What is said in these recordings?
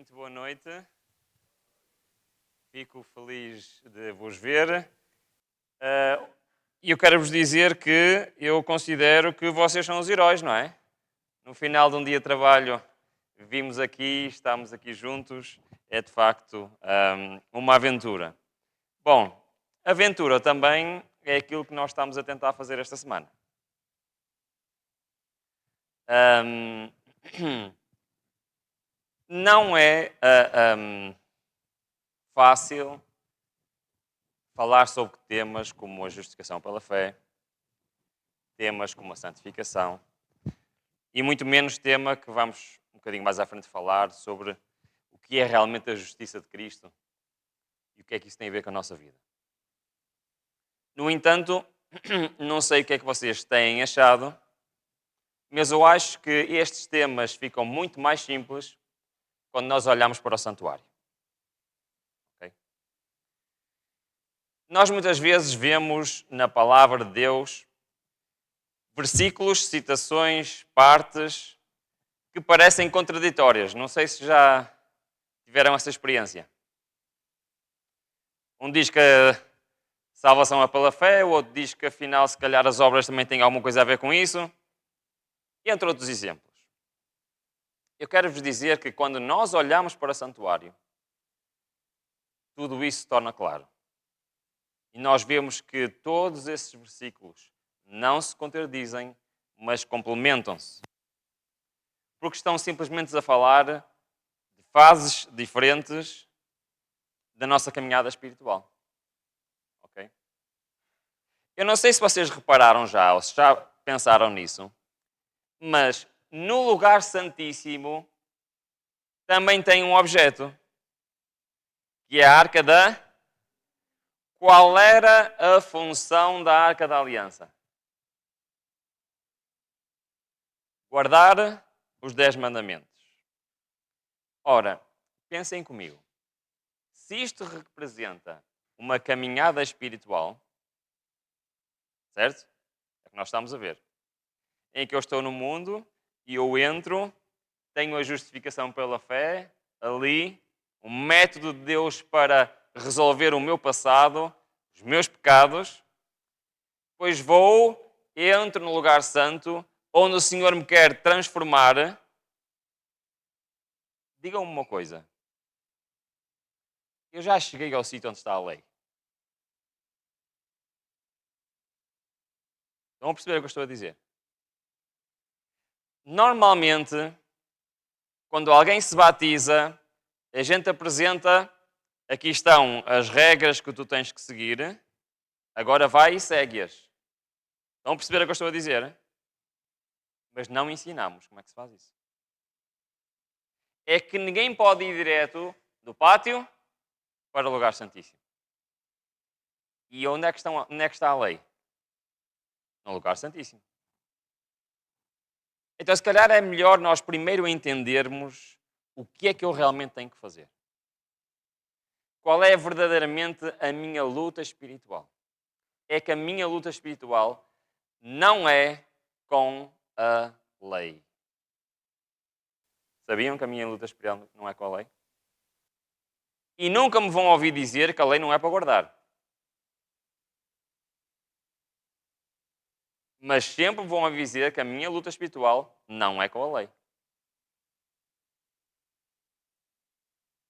Muito boa noite. Fico feliz de vos ver. E eu quero vos dizer que eu considero que vocês são os heróis, não é? No final de um dia de trabalho, vimos aqui, estamos aqui juntos. É de facto uma aventura. Bom, aventura também é aquilo que nós estamos a tentar fazer esta semana. Não é fácil falar sobre temas como a justificação pela fé, temas como a santificação, e muito menos tema que vamos um bocadinho mais à frente falar sobre o que é realmente a justiça de Cristo e o que é que isso tem a ver com a nossa vida. No entanto, não sei o que é que vocês têm achado, mas eu acho que estes temas ficam muito mais simples quando nós olhamos para o santuário. Okay? Nós muitas vezes vemos na palavra de Deus versículos, citações, partes que parecem contraditórias. Não sei se já tiveram essa experiência. Um diz que a salvação é pela fé, o outro diz que afinal se calhar as obras também têm alguma coisa a ver com isso. E entre outros exemplos. Eu quero vos dizer que quando nós olhamos para o santuário, tudo isso se torna claro. E nós vemos que todos esses versículos não se contradizem, mas complementam-se. Porque estão simplesmente a falar de fases diferentes da nossa caminhada espiritual. Ok? Eu não sei se vocês repararam já, ou se já pensaram nisso, mas no lugar santíssimo também tem um objeto, que é a Arca da... Qual era a função da Arca da Aliança? Guardar os 10 mandamentos. Ora, pensem comigo. Se isto representa uma caminhada espiritual, certo? É o que nós estamos a ver. Em que eu estou no mundo e eu entro, tenho a justificação pela fé, ali, um método de Deus para resolver o meu passado, os meus pecados, depois entro no lugar santo, onde o Senhor me quer transformar. Digam-me uma coisa. Eu já cheguei ao sítio onde está a lei. Estão a perceber o que eu estou a dizer? Normalmente, quando alguém se batiza, a gente apresenta, aqui estão as regras que tu tens que seguir, agora vai e segue-as. Estão a perceber o que eu estou a dizer? Mas não ensinamos como é que se faz isso. É que ninguém pode ir direto do pátio para o lugar santíssimo. E onde é que está a lei? No lugar santíssimo. Então, se calhar é melhor nós primeiro entendermos o que é que eu realmente tenho que fazer. Qual é verdadeiramente a minha luta espiritual? É que a minha luta espiritual não é com a lei. Sabiam que a minha luta espiritual não é com a lei? E nunca me vão ouvir dizer que a lei não é para guardar. Mas sempre vão ouvir dizer que a minha luta espiritual não é com a lei.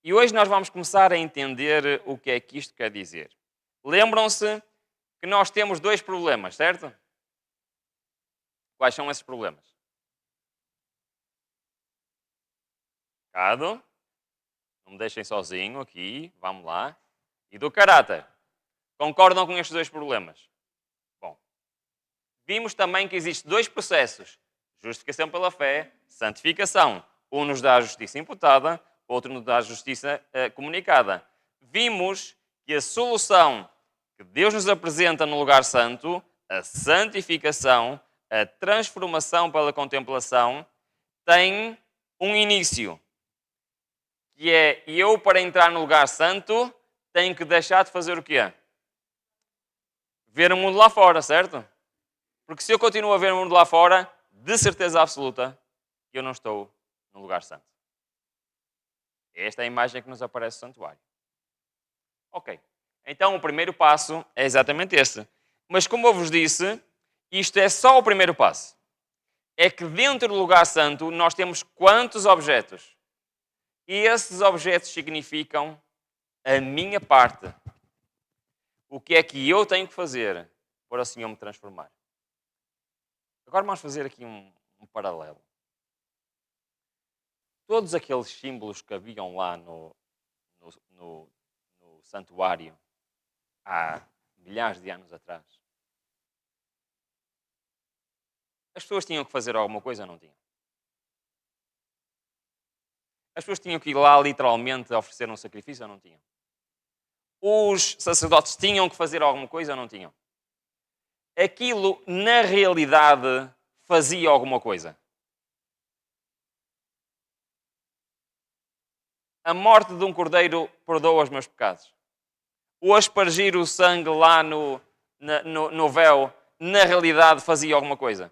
E hoje nós vamos começar a entender o que é que isto quer dizer. Lembram-se que nós temos 2 problemas, certo? Quais são esses problemas? Pecado. Não me deixem sozinho aqui. Vamos lá. E do caráter. Concordam com estes 2 problemas? Bom. Vimos também que existem 2 processos. Justificação pela fé, santificação. Um nos dá a justiça imputada, outro nos dá a justiça comunicada. Vimos que a solução que Deus nos apresenta no lugar santo, a santificação, a transformação pela contemplação, tem um início. Que é, eu para entrar no lugar santo, tenho que deixar de fazer o quê? Ver o mundo lá fora, certo? Porque se eu continuo a ver o mundo lá fora, de certeza absoluta, eu não estou no lugar santo. Esta é a imagem que nos aparece no santuário. Ok. Então o primeiro passo é exatamente este. Mas como eu vos disse, isto é só o primeiro passo. É que dentro do lugar santo nós temos quantos objetos? E esses objetos significam a minha parte. O que é que eu tenho que fazer para o Senhor me transformar? Agora vamos fazer aqui um paralelo. Todos aqueles símbolos que haviam lá no, no- no santuário há milhares de anos atrás, as pessoas tinham que fazer alguma coisa ou não tinham? As pessoas tinham que ir lá literalmente oferecer um sacrifício ou não tinham? Os sacerdotes tinham que fazer alguma coisa ou não tinham? Aquilo, na realidade, fazia alguma coisa. A morte de um cordeiro perdoa os meus pecados. O aspergir o sangue lá no véu, na realidade, fazia alguma coisa.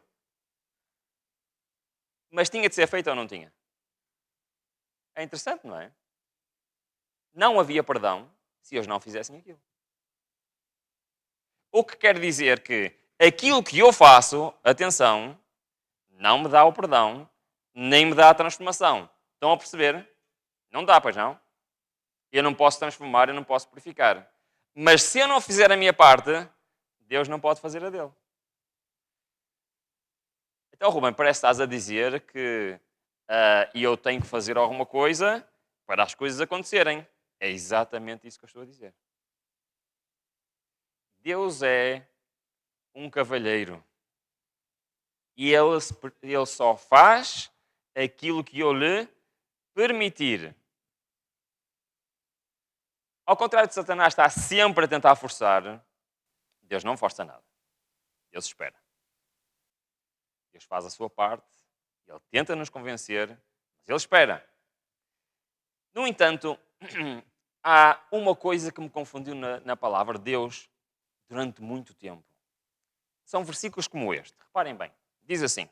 Mas tinha de ser feito ou não tinha? É interessante, não é? Não havia perdão se eles não fizessem aquilo. O que quer dizer que aquilo que eu faço, atenção, não me dá o perdão, nem me dá a transformação. Estão a perceber? Não dá, pois não? Eu não posso transformar, eu não posso purificar. Mas se eu não fizer a minha parte, Deus não pode fazer a dele. Então, Rubem, parece que estás a dizer que eu tenho que fazer alguma coisa para as coisas acontecerem. É exatamente isso que eu estou a dizer. Deus é um cavalheiro. E ele só faz aquilo que eu lhe permitir. Ao contrário de Satanás está sempre a tentar forçar, Deus não força nada. Deus espera. Deus faz a sua parte, Ele tenta nos convencer, mas Ele espera. No entanto, há uma coisa que me confundiu na palavra Deus durante muito tempo. São versículos como este. Reparem bem. Diz assim: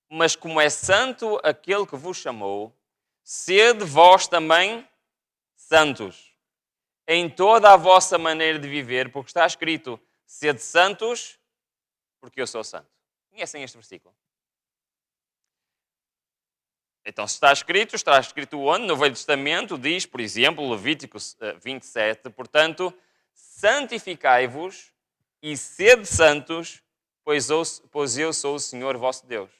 Mas como é santo aquele que vos chamou, sede vós também santos em toda a vossa maneira de viver, porque está escrito: sede santos, porque eu sou santo. Conhecem este versículo? Então, se está escrito onde? No Velho Testamento diz, por exemplo, Levítico 27, portanto, santificai-vos e sede santos, pois eu sou o Senhor vosso Deus.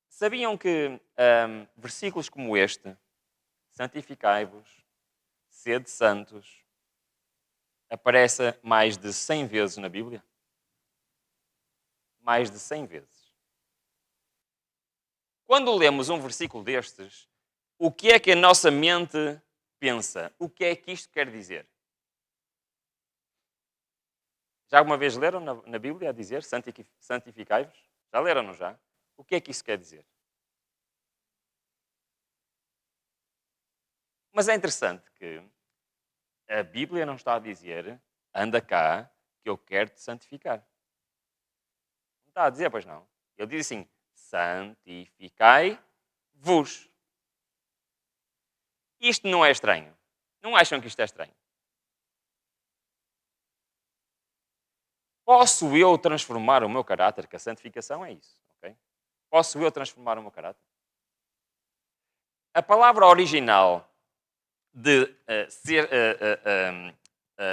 Sabiam que versículos como este, santificai-vos, sede santos, aparece mais de 100 vezes na Bíblia? Mais de 100 vezes. Quando lemos um versículo destes, o que é que a nossa mente pensa? O que é que isto quer dizer? Já alguma vez leram na Bíblia a dizer santificai-vos? Já leram, não já? O que é que isso quer dizer? Mas é interessante que a Bíblia não está a dizer anda cá que eu quero te santificar. Não está a dizer, pois não. Ele diz assim, santificai-vos. Isto não é estranho. Não acham que isto é estranho? Posso eu transformar o meu caráter? Que a santificação é isso. Okay? Posso eu transformar o meu caráter? A palavra original de ser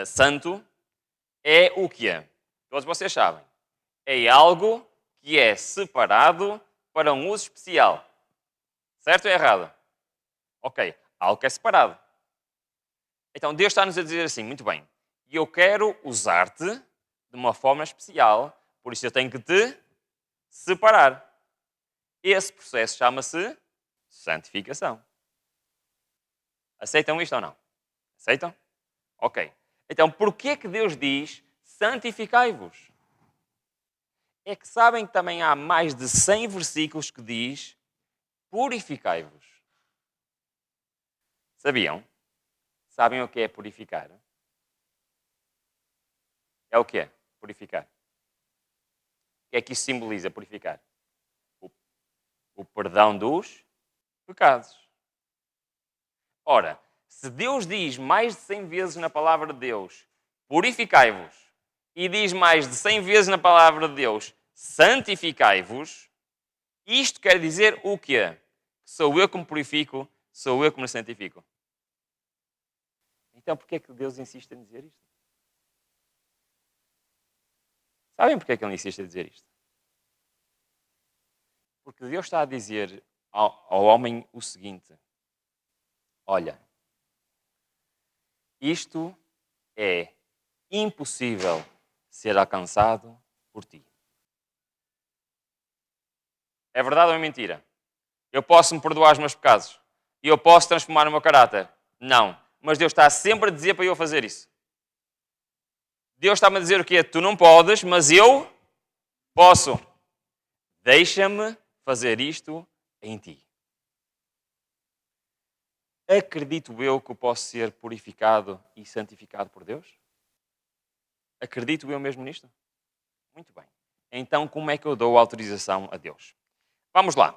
santo é o que é? Todos vocês sabem. É algo que é separado para um uso especial. Certo ou errado? Ok. Algo que é separado. Então Deus está-nos a dizer assim, muito bem, e eu quero usar-te de uma forma especial, por isso eu tenho que te separar. Esse processo chama-se santificação. Aceitam isto ou não? Aceitam? Ok. Então, porquê que Deus diz santificai-vos? É que sabem que também há mais de 100 versículos que diz purificai-vos. Sabiam? Sabem o que é purificar? É o que é purificar? O que é que isso simboliza, purificar? O, o perdão dos pecados. Ora, se Deus diz mais de 100 vezes na palavra de Deus, purificai-vos, e diz mais de 100 vezes na palavra de Deus, santificai-vos, isto quer dizer o quê? Sou eu que me purifico, sou eu que me santifico. Então, porquê é que Deus insiste em dizer isto? Sabem porquê é que Ele insiste em dizer isto? Porque Deus está a dizer ao homem o seguinte: olha, isto é impossível ser alcançado por ti. É verdade ou é mentira? Eu posso me perdoar os meus pecados e eu posso transformar o meu caráter? Não. Mas Deus está sempre a dizer para eu fazer isso. Deus está-me a dizer o quê? Tu não podes, mas eu posso. Deixa-me fazer isto em ti. Acredito eu que eu posso ser purificado e santificado por Deus? Acredito eu mesmo nisto? Muito bem. Então, como é que eu dou autorização a Deus? Vamos lá.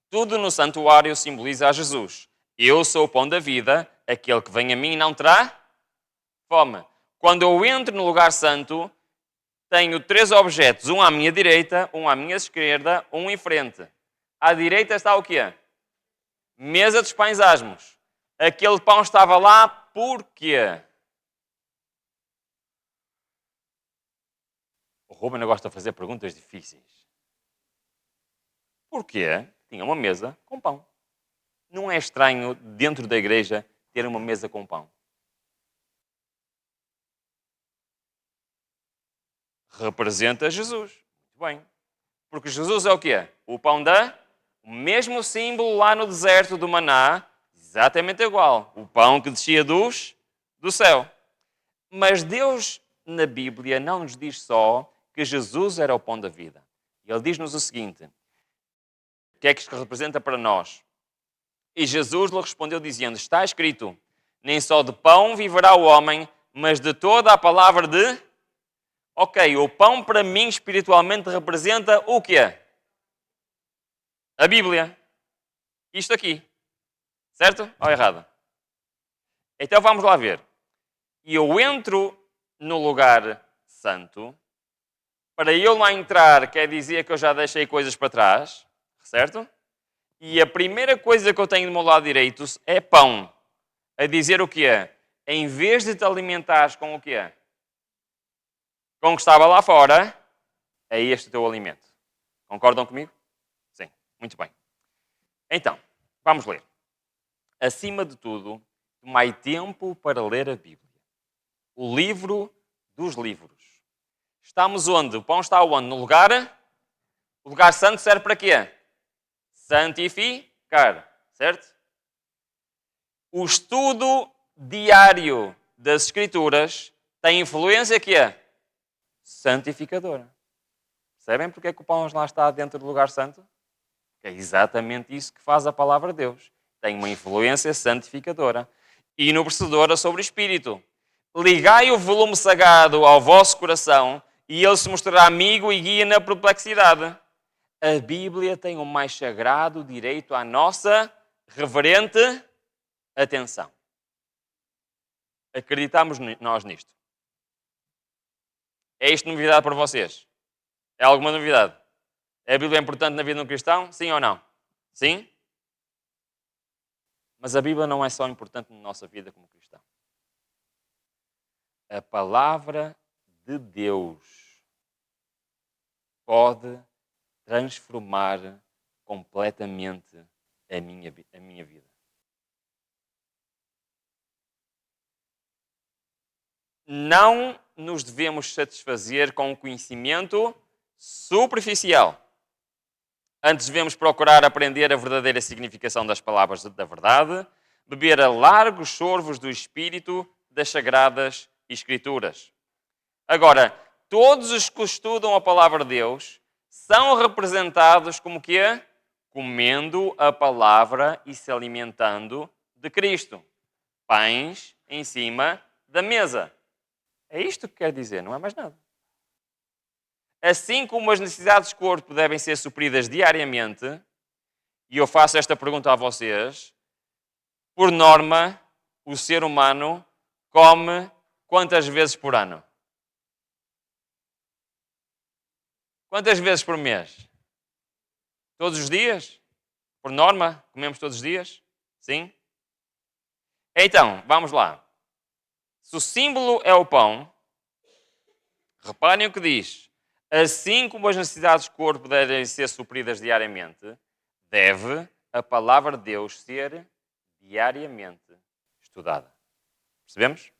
Tudo no santuário simboliza a Jesus. Eu sou o pão da vida, aquele que vem a mim não terá fome. Quando eu entro no lugar santo, tenho 3 objetos, um à minha direita, um à minha esquerda, um em frente. À direita está o quê? Mesa dos pães asmos. Aquele pão estava lá porquê? O Ruben não gosta de fazer perguntas difíceis. Porquê? Tinha uma mesa com pão. Não é estranho, dentro da igreja, ter uma mesa com pão. Representa Jesus. Muito bem. Porque Jesus é o quê? O pão da... O mesmo símbolo lá no deserto do Maná, exatamente igual. O pão que descia do céu. Mas Deus, na Bíblia, não nos diz só que Jesus era o pão da vida. Ele diz-nos o seguinte: o que é que isto representa para nós? E Jesus lhe respondeu dizendo: está escrito, nem só de pão viverá o homem, mas de toda a palavra de... Ok, o pão para mim espiritualmente representa o quê? A Bíblia. Isto aqui. Certo ou errado? Então vamos lá ver. E eu entro no lugar santo. Para eu lá entrar, quer dizer que eu já deixei coisas para trás. Certo? E a primeira coisa que eu tenho do meu lado direito é pão. A dizer o quê? Em vez de te alimentares com o quê? Com o que estava lá fora, é este o teu alimento. Concordam comigo? Sim. Muito bem. Então, vamos ler. Acima de tudo, tomai tempo para ler a Bíblia. O livro dos livros. Estamos onde? O pão está onde? No lugar? O lugar santo serve para quê? Santificar. Certo? O estudo diário das Escrituras tem influência que é santificadora. Percebem porque é que o pão lá está dentro do lugar santo? É exatamente isso que faz a palavra de Deus. Tem uma influência santificadora e enobrecedora sobre o espírito. Ligai o volume sagrado ao vosso coração e ele se mostrará amigo e guia na perplexidade. A Bíblia tem o mais sagrado direito à nossa reverente atenção. Acreditamos nós nisto? É isto novidade para vocês? É alguma novidade? A Bíblia é importante na vida de um cristão? Sim ou não? Sim? Mas a Bíblia não é só importante na nossa vida como cristão. A palavra de Deus pode transformar completamente a minha vida. Não nos devemos satisfazer com o conhecimento superficial. Antes devemos procurar aprender a verdadeira significação das palavras da verdade, beber a largos sorvos do Espírito das Sagradas Escrituras. Agora, todos os que estudam a palavra de Deus são representados como quê? Comendo a palavra e se alimentando de Cristo. Pães em cima da mesa. É isto que quer dizer, não é mais nada. Assim como as necessidades do corpo devem ser supridas diariamente, e eu faço esta pergunta a vocês, por norma, o ser humano come quantas vezes por ano? Quantas vezes por mês? Todos os dias? Por norma, comemos todos os dias? Sim? Então, vamos lá. Se o símbolo é o pão, reparem o que diz. Assim como as necessidades do corpo devem ser supridas diariamente, deve a palavra de Deus ser diariamente estudada. Percebemos?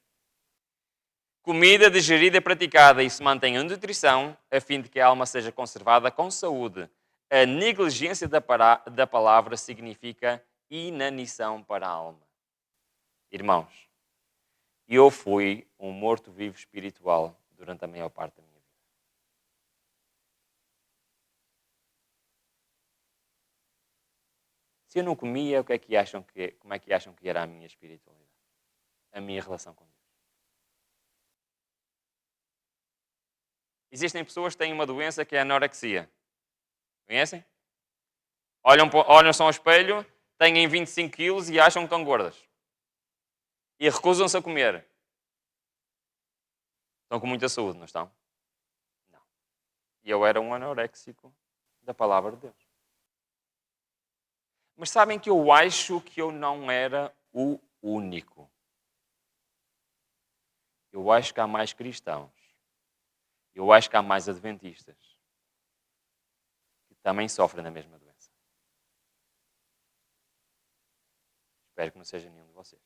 Comida digerida e praticada e se mantenha em nutrição, a fim de que a alma seja conservada com saúde. A negligência da palavra significa inanição para a alma. Irmãos, eu fui um morto-vivo espiritual durante a maior parte da minha vida. Se eu não comia, como é que acham que era a minha espiritualidade? A minha relação com Deus? Existem pessoas que têm uma doença que é a anorexia. Conhecem? Olham-se ao espelho, têm 25 quilos e acham que estão gordas. E recusam-se a comer. Estão com muita saúde, não estão? Não. E eu era um anoréxico da palavra de Deus. Mas sabem que eu acho que eu não era o único. Eu acho que há mais cristãos. Eu acho que há mais adventistas que também sofrem da mesma doença. Espero que não seja nenhum de vocês.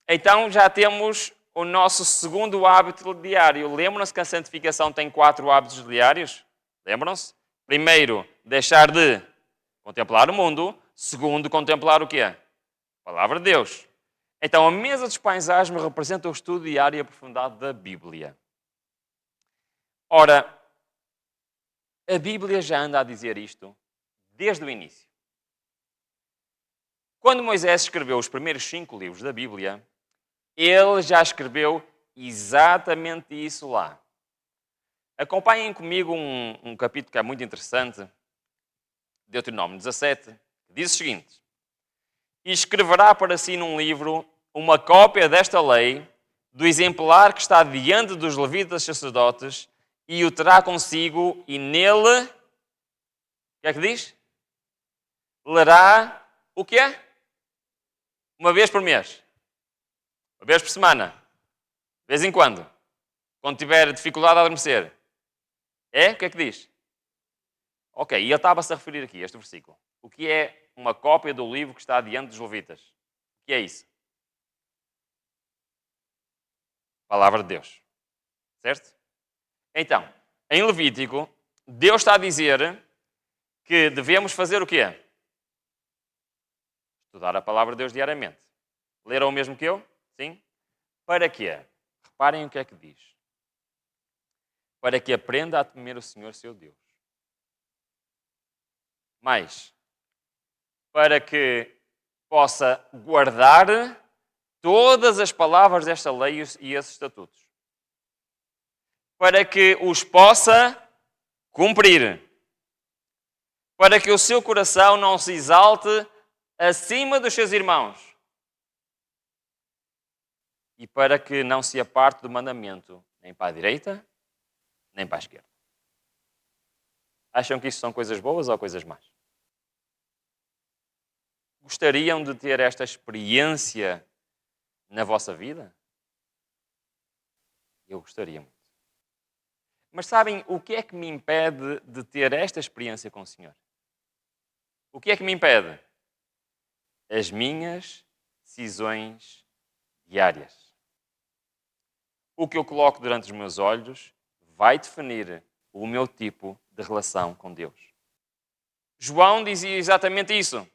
Então já temos o nosso segundo hábito diário. Lembram-se que a santificação tem 4 hábitos diários? Lembram-se? Primeiro, deixar de contemplar o mundo. Segundo, contemplar o quê? A palavra de Deus. Então, a mesa dos pães asmos representa o estudo diário e aprofundado da Bíblia. Ora, a Bíblia já anda a dizer isto desde o início. Quando Moisés escreveu os primeiros 5 livros da Bíblia, ele já escreveu exatamente isso lá. Acompanhem comigo um capítulo que é muito interessante, Deuteronômio 17, que diz o seguinte: E escreverá para si num livro uma cópia desta lei, do exemplar que está diante dos levitas sacerdotes, e o terá consigo, e nele, o que é que diz? Lerá o quê? Uma vez por mês. Uma vez por semana. De vez em quando. Quando tiver dificuldade a adormecer. É? O que é que diz? Ok, e ele estava-se a referir aqui, a este versículo. O que é uma cópia do livro que está diante dos levitas? O que é isso? Palavra de Deus. Certo? Então, em Levítico, Deus está a dizer que devemos fazer o quê? Estudar a palavra de Deus diariamente. Leram o mesmo que eu? Sim? Para quê? Reparem o que é que diz. Para que aprenda a temer o Senhor, seu Deus. Mais, para que possa guardar todas as palavras desta lei e esses estatutos. Para que os possa cumprir. Para que o seu coração não se exalte acima dos seus irmãos. E para que não se aparte do mandamento, nem para a direita, nem para a esquerda. Acham que isso são coisas boas ou coisas más? Gostariam de ter esta experiência na vossa vida? Eu gostaria muito. Mas sabem o que é que me impede de ter esta experiência com o Senhor? O que é que me impede? As minhas decisões diárias. O que eu coloco durante os meus olhos vai definir o meu tipo de relação com Deus. João dizia exatamente isso.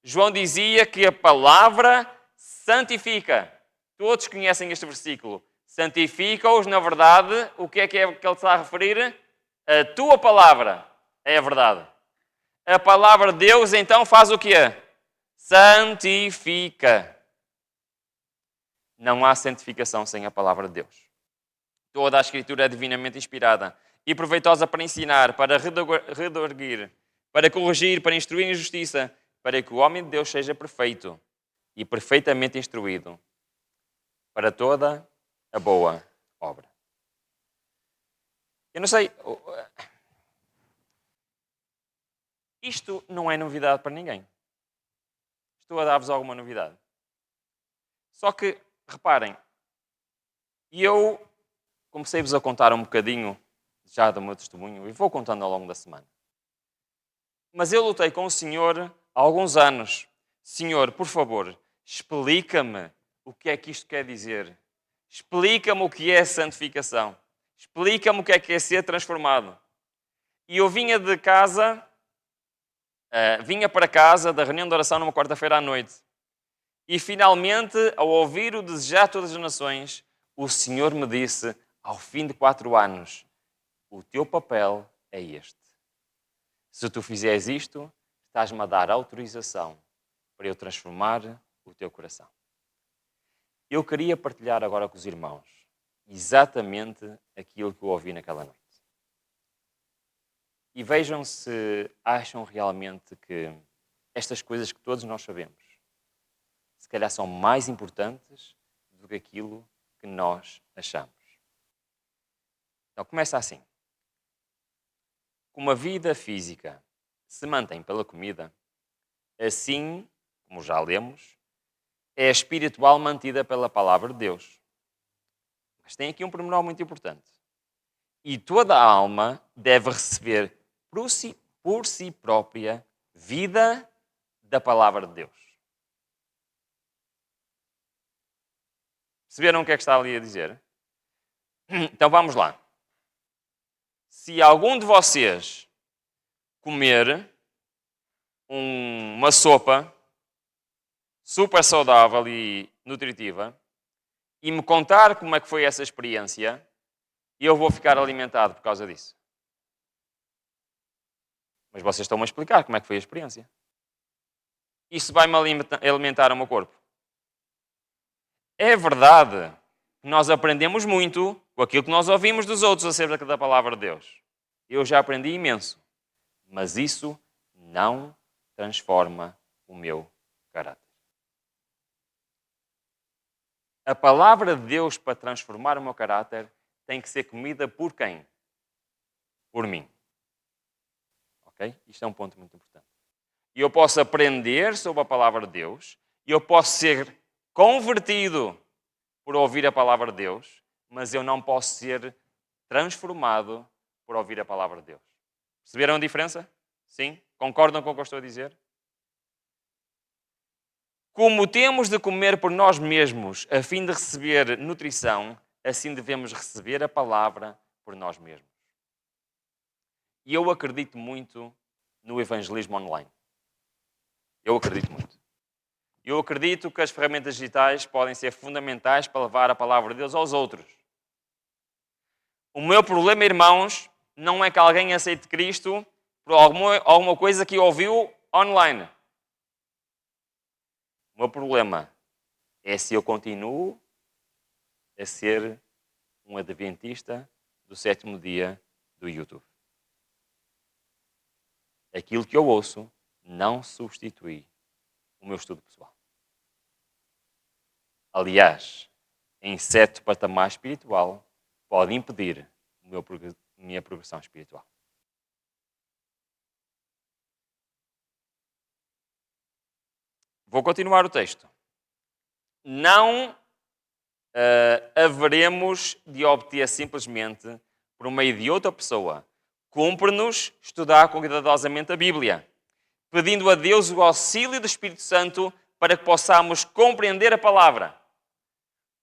João dizia que a palavra santifica. Todos conhecem este versículo. Santifica-os, na verdade, o que é que ele está a referir? A tua palavra é a verdade. A palavra de Deus, então, faz o quê? Santifica. Não há santificação sem a palavra de Deus. Toda a Escritura é divinamente inspirada e proveitosa para ensinar, para redarguir, para corrigir, para instruir em justiça, para que o homem de Deus seja perfeito e perfeitamente instruído para toda a boa obra. Eu não sei, isto não é novidade para ninguém. Estou a dar-vos alguma novidade. Só que, reparem, eu comecei-vos a contar um bocadinho já do meu testemunho e vou contando ao longo da semana. Mas eu lutei com o Senhor há alguns anos. Senhor, por favor, explica-me o que é que isto quer dizer. Explica-me o que é santificação. Explica-me o que é ser transformado. E eu vinha de casa, vinha para casa da reunião de oração numa quarta-feira à noite. E finalmente, ao ouvir o desejar de todas as nações, o Senhor me disse, ao fim de 4 anos, o teu papel é este. Se tu fizeres isto, estás-me a dar autorização para eu transformar o teu coração. Eu queria partilhar agora com os irmãos exatamente aquilo que eu ouvi naquela noite. E vejam se acham realmente que estas coisas que todos nós sabemos, se calhar são mais importantes do que aquilo que nós achamos. Então começa assim. Como a vida física se mantém pela comida, assim, como já lemos, é a espiritual mantida pela palavra de Deus. Mas tem aqui um pormenor muito importante. E toda a alma deve receber por si própria vida da palavra de Deus. Perceberam o que é que está ali a dizer? Então vamos lá. Se algum de vocês comer uma sopa super saudável e nutritiva e me contar como é que foi essa experiência, eu vou ficar alimentado por causa disso. Mas vocês estão-me a explicar como é que foi a experiência. Isso vai-me alimentar o meu corpo. É verdade que nós aprendemos muito com aquilo que nós ouvimos dos outros acerca da palavra de Deus. Eu já aprendi imenso. Mas isso não transforma o meu caráter. A palavra de Deus para transformar o meu caráter tem que ser comida por quem? Por mim. Ok? Isto é um ponto muito importante. E eu posso aprender sobre a palavra de Deus, e eu posso ser convertido por ouvir a palavra de Deus, mas eu não posso ser transformado por ouvir a palavra de Deus. Perceberam a diferença? Sim? Concordam com o que eu estou a dizer? Como temos de comer por nós mesmos a fim de receber nutrição, assim devemos receber a palavra por nós mesmos. E eu acredito muito no evangelismo online. Eu acredito muito. Eu acredito que as ferramentas digitais podem ser fundamentais para levar a palavra de Deus aos outros. O meu problema, irmãos, não é que alguém aceite Cristo por alguma coisa que ouviu online. O meu problema é se eu continuo a ser um adventista do 7º dia do YouTube. Aquilo que eu ouço não substitui o meu estudo pessoal. Aliás, em certo patamar espiritual, pode impedir a minha progressão espiritual. Vou continuar o texto. Não haveremos de obter simplesmente por meio de outra pessoa. Cumpre-nos estudar cuidadosamente a Bíblia, pedindo a Deus o auxílio do Espírito Santo para que possamos compreender a palavra.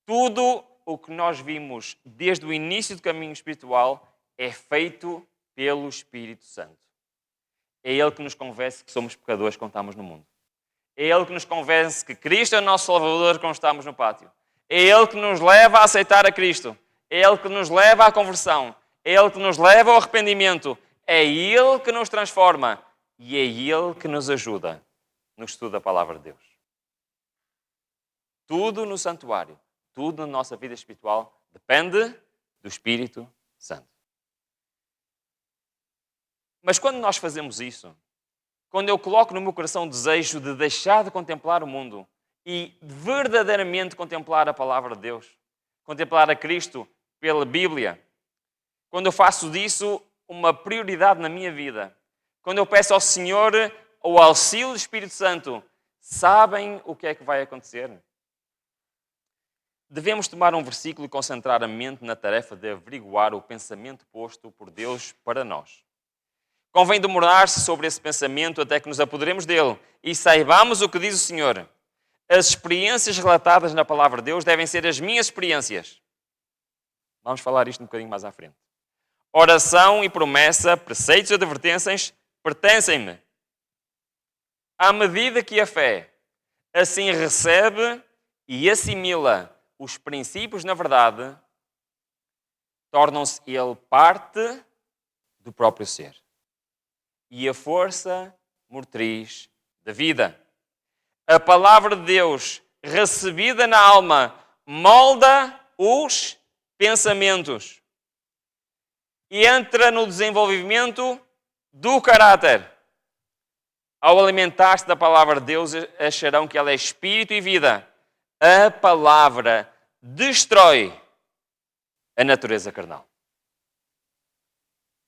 Tudo o que nós vimos desde o início do caminho espiritual é feito pelo Espírito Santo. É Ele que nos convence que somos pecadores quando estamos no mundo. É Ele que nos convence que Cristo é o nosso Salvador quando estamos no pátio. É Ele que nos leva a aceitar a Cristo. É Ele que nos leva à conversão. É Ele que nos leva ao arrependimento. É Ele que nos transforma. E é Ele que nos ajuda no estudo da palavra de Deus. Tudo no santuário, tudo na nossa vida espiritual depende do Espírito Santo. Mas quando nós fazemos isso, quando eu coloco no meu coração o desejo de deixar de contemplar o mundo e verdadeiramente contemplar a palavra de Deus, contemplar a Cristo pela Bíblia, quando eu faço disso uma prioridade na minha vida, quando eu peço ao Senhor o auxílio do Espírito Santo, sabem o que é que vai acontecer? Devemos tomar um versículo e concentrar a mente na tarefa de averiguar o pensamento posto por Deus para nós. Convém demorar-se sobre esse pensamento até que nos apoderemos dele e saibamos o que diz o Senhor. As experiências relatadas na palavra de Deus devem ser as minhas experiências. Vamos falar isto um bocadinho mais à frente. Oração e promessa, preceitos e advertências pertencem-me. À medida que a fé assim recebe e assimila os princípios na verdade, tornam-se ele parte do próprio ser e a força motriz da vida. A palavra de Deus, recebida na alma, molda os pensamentos e entra no desenvolvimento do caráter. Ao alimentar-se da palavra de Deus, acharão que ela é espírito e vida. A palavra destrói a natureza carnal,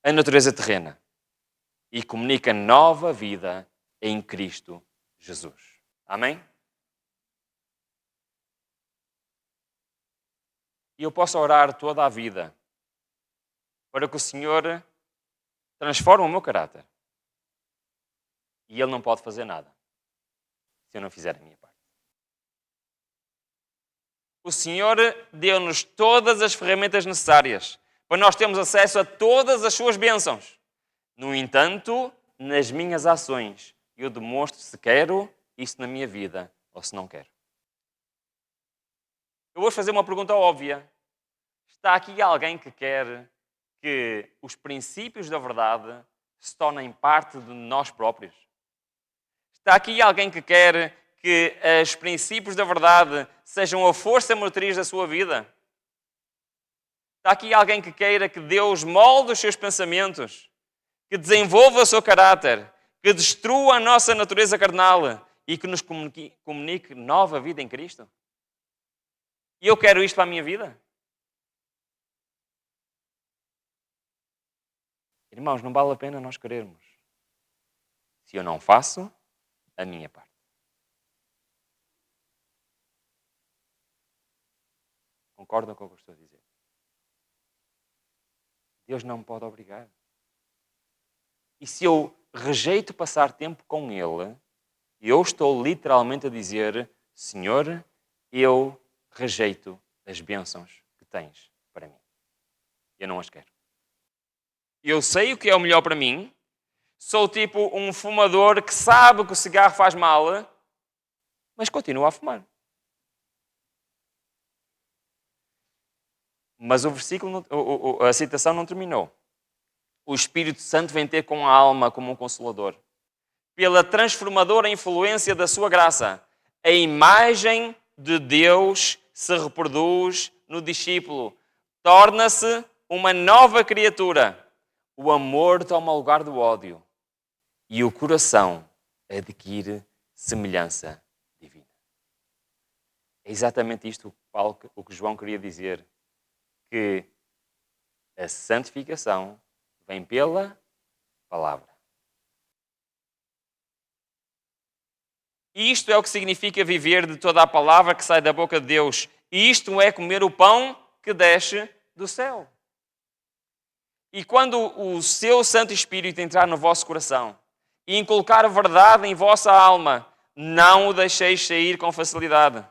a natureza terrena, e comunica nova vida em Cristo Jesus. Amém? E eu posso orar toda a vida para que o Senhor transforme o meu caráter. E Ele não pode fazer nada se eu não fizer a minha parte. O Senhor deu-nos todas as ferramentas necessárias para nós termos acesso a todas as suas bênçãos. No entanto, nas minhas ações, eu demonstro se quero isso na minha vida ou se não quero. Eu vou fazer uma pergunta óbvia. Está aqui alguém que quer que os princípios da verdade se tornem parte de nós próprios? Está aqui alguém que quer que os princípios da verdade sejam a força motriz da sua vida? Está aqui alguém que queira que Deus molde os seus pensamentos, que desenvolva o seu caráter, que destrua a nossa natureza carnal e que nos comunique nova vida em Cristo? E eu quero isto para a minha vida? Irmãos, não vale a pena nós querermos se eu não faço a minha parte. Concordam com o que eu estou a dizer? Deus não me pode obrigar. E se eu rejeito passar tempo com Ele, eu estou literalmente a dizer: Senhor, eu rejeito as bênçãos que tens para mim. Eu não as quero. Eu sei o que é o melhor para mim. Sou tipo um fumador que sabe que o cigarro faz mal, mas continua a fumar. Mas o versículo, a citação não terminou. O Espírito Santo vem ter com a alma como um consolador. Pela transformadora influência da sua graça, a imagem de Deus se reproduz no discípulo. Torna-se uma nova criatura. O amor toma o lugar do ódio. E o coração adquire semelhança divina. É exatamente isto o que João queria dizer. Que a santificação vem pela palavra. Isto é o que significa viver de toda a palavra que sai da boca de Deus. E isto é comer o pão que desce do céu. E quando o seu Santo Espírito entrar no vosso coração e inculcar a verdade em vossa alma, não o deixeis sair com facilidade.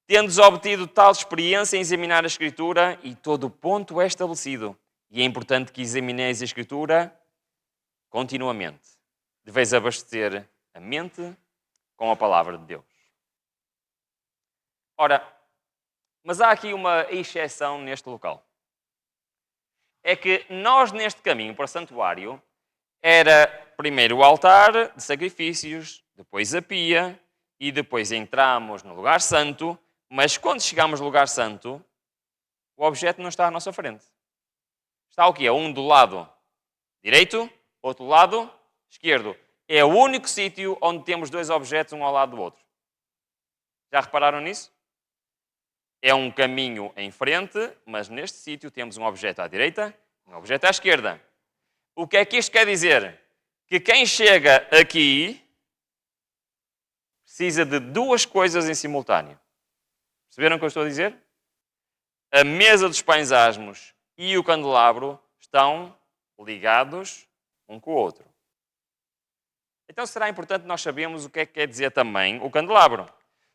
Tendes obtido tal experiência em examinar a Escritura e todo o ponto é estabelecido. E é importante que examineis a Escritura continuamente. Deveis abastecer a mente com a palavra de Deus. Ora, mas há aqui uma exceção neste local. É que nós neste caminho para o santuário era primeiro o altar de sacrifícios, depois a pia e depois entramos no lugar santo. Mas quando chegamos no lugar santo, o objeto não está à nossa frente. Está o quê? Um do lado direito, outro lado esquerdo. É o único sítio onde temos dois objetos um ao lado do outro. Já repararam nisso? É um caminho em frente, mas neste sítio temos um objeto à direita e um objeto à esquerda. O que é que isto quer dizer? Que quem chega aqui precisa de duas coisas em simultâneo. Perceberam o que eu estou a dizer? A mesa dos pães asmos e o candelabro estão ligados um com o outro. Então será importante nós sabermos o que é que quer dizer também o candelabro.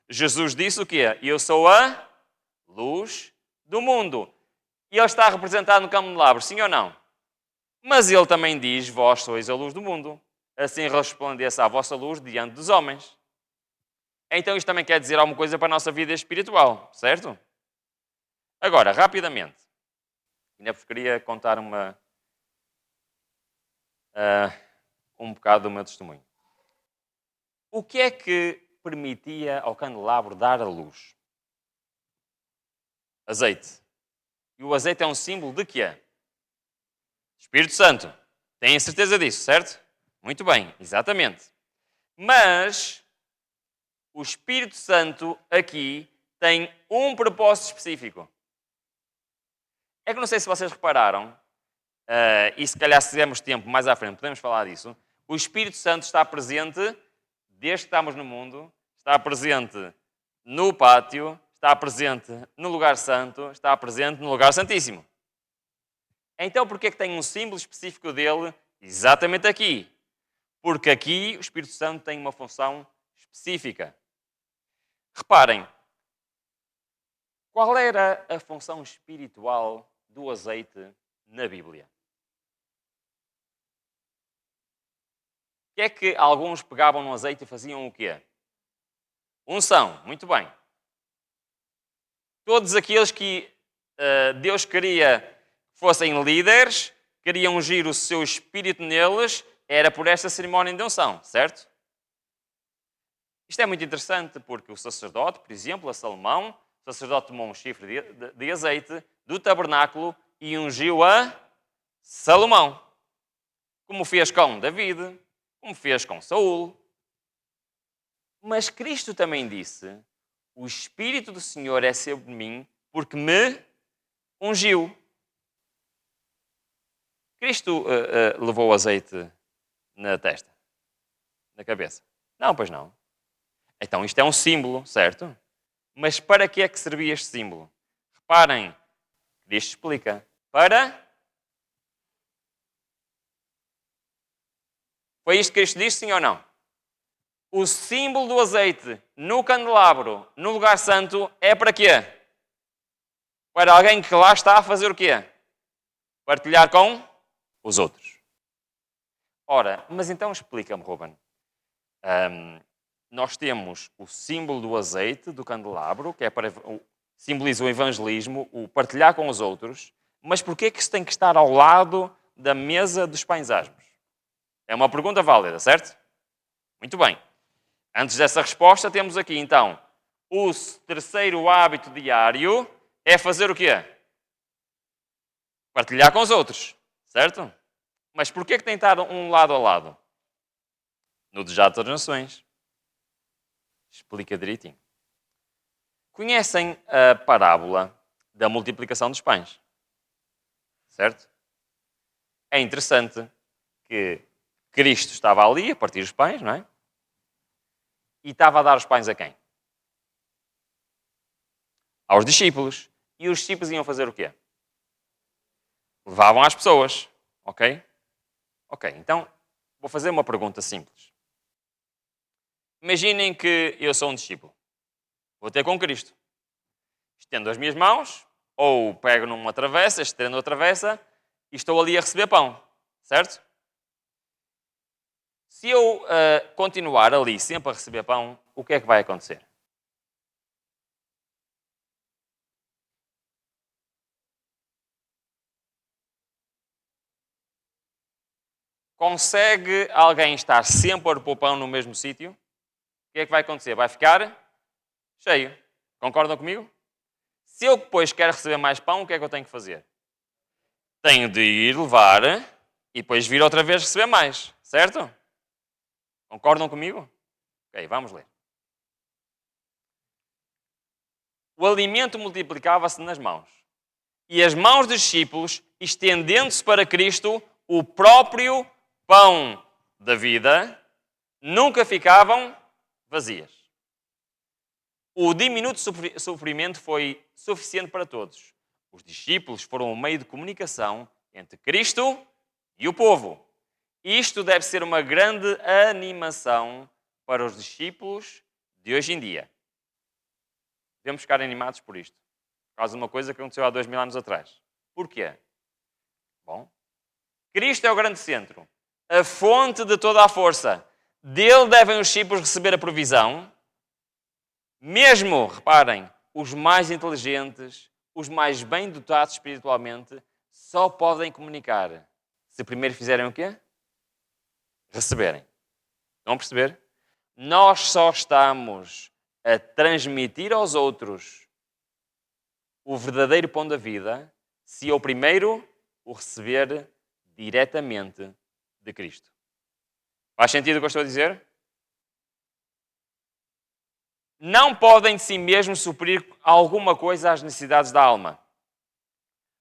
Jesus disse o quê? Eu sou a luz do mundo. E ele está representado no candelabro, sim ou não? Mas ele também diz, vós sois a luz do mundo. Assim resplandeça a vossa luz diante dos homens. Então isto também quer dizer alguma coisa para a nossa vida espiritual, certo? Agora, rapidamente, ainda vos queria contar um bocado do meu testemunho. O que é que permitia ao candelabro dar a luz? Azeite. E o azeite é um símbolo de quê? Espírito Santo. Têm certeza disso, certo? Muito bem, exatamente. Mas o Espírito Santo aqui tem um propósito específico. É que não sei se vocês repararam, e se calhar se tivermos tempo mais à frente podemos falar disso, o Espírito Santo está presente desde que estamos no mundo, está presente no pátio, está presente no lugar santo, está presente no lugar santíssimo. Então porquê é que tem um símbolo específico dele exatamente aqui? Porque aqui o Espírito Santo tem uma função específica. Reparem, qual era a função espiritual do azeite na Bíblia? O que é que alguns pegavam no azeite e faziam o quê? Unção, muito bem. Todos aqueles que Deus queria que fossem líderes, queria ungir o seu espírito neles, era por esta cerimónia de unção, certo? Isto é muito interessante porque o sacerdote, por exemplo, a Salomão, o sacerdote tomou um chifre de azeite do tabernáculo e ungiu a Salomão. Como fez com David, como fez com Saul. Mas Cristo também disse, o Espírito do Senhor é sobre mim porque me ungiu. Cristo levou azeite na testa, na cabeça? Não, pois não. Então isto é um símbolo, certo? Mas para que é que servia este símbolo? Reparem, Cristo explica. Foi isto que Cristo disse, sim ou não? O símbolo do azeite no candelabro, no lugar santo, é para quê? Para alguém que lá está a fazer o quê? Partilhar com os outros. Ora, mas então explica-me, Ruben. Nós temos o símbolo do azeite, do candelabro, que é para simboliza o evangelismo, o partilhar com os outros, mas porquê é que isso tem que estar ao lado da mesa dos pães asmos? É uma pergunta válida, certo? Muito bem. Antes dessa resposta, temos aqui, então, o terceiro hábito diário é fazer o quê? Partilhar com os outros, certo? Mas porquê que tem que estar um lado a lado? No Desejo das Nações. Explica direitinho. Conhecem a parábola da multiplicação dos pães? Certo? É interessante que Cristo estava ali a partir os pães, não é? E estava a dar os pães a quem? Aos discípulos. E os discípulos iam fazer o quê? Levavam às pessoas. Ok? Ok, então vou fazer uma pergunta simples. Imaginem que eu sou um discípulo. Vou ter com Cristo. Estendo as minhas mãos, ou pego numa travessa, estendo a travessa, e estou ali a receber pão. Certo? Se eu continuar ali sempre a receber pão, o que é que vai acontecer? Consegue alguém estar sempre a pôr pão no mesmo sítio? O que é que vai acontecer? Vai ficar cheio. Concordam comigo? Se eu depois quero receber mais pão, o que é que eu tenho que fazer? Tenho de ir levar e depois vir outra vez receber mais. Certo? Concordam comigo? Ok, vamos ler. O alimento multiplicava-se nas mãos. E as mãos dos discípulos, estendendo-se para Cristo, o próprio pão da vida, nunca ficavam vazias. O diminuto sofrimento foi suficiente para todos. Os discípulos foram o meio de comunicação entre Cristo e o povo. Isto deve ser uma grande animação para os discípulos de hoje em dia. Devemos ficar animados por isto. Por causa de uma coisa que aconteceu há 2000 anos atrás. Porquê? Bom, Cristo é o grande centro. A fonte de toda a força. Dele devem os discípulos receber a provisão. Mesmo, reparem, os mais inteligentes, os mais bem dotados espiritualmente, só podem comunicar se primeiro fizerem o quê? Receberem. Estão a perceber? Nós só estamos a transmitir aos outros o verdadeiro pão da vida se eu primeiro o receber diretamente de Cristo. Faz sentido o que eu estou a dizer? Não podem de si mesmos suprir alguma coisa às necessidades da alma.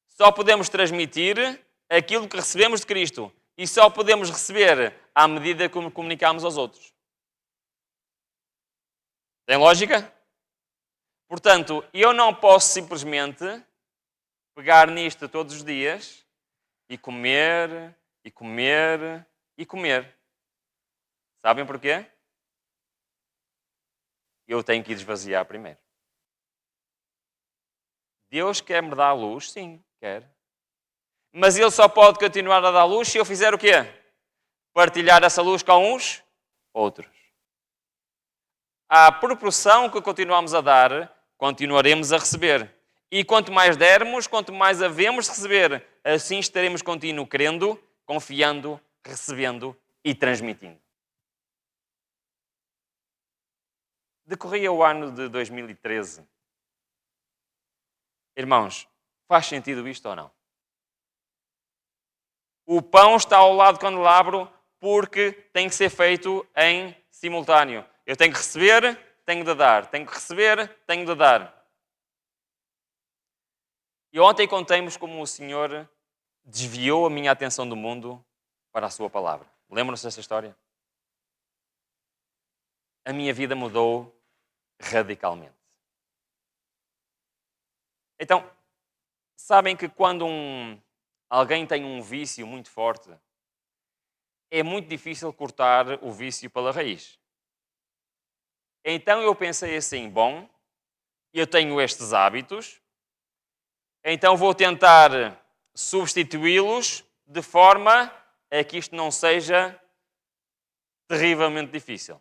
Só podemos transmitir aquilo que recebemos de Cristo. E só podemos receber à medida que comunicamos aos outros. Tem lógica? Portanto, eu não posso simplesmente pegar nisto todos os dias e comer, e comer, e comer. Sabem porquê? Eu tenho que ir esvaziar primeiro. Deus quer me dar luz? Sim, quer. Mas Ele só pode continuar a dar luz se eu fizer o quê? Partilhar essa luz com os outros. À proporção que continuamos a dar, continuaremos a receber. E quanto mais dermos, quanto mais havemos receber, assim estaremos continuo crendo, confiando, recebendo e transmitindo. Decorria o ano de 2013. Irmãos, faz sentido isto ou não? O pão está ao lado do candelabro porque tem que ser feito em simultâneo. Eu tenho que receber, tenho de dar. Tenho que receber, tenho de dar. E ontem contei-vos como o Senhor desviou a minha atenção do mundo para a sua palavra. Lembram-se dessa história? A minha vida mudou radicalmente. Então, sabem que quando alguém tem um vício muito forte, é muito difícil cortar o vício pela raiz. Então eu pensei assim, bom, eu tenho estes hábitos, então vou tentar substituí-los de forma a que isto não seja terrivelmente difícil.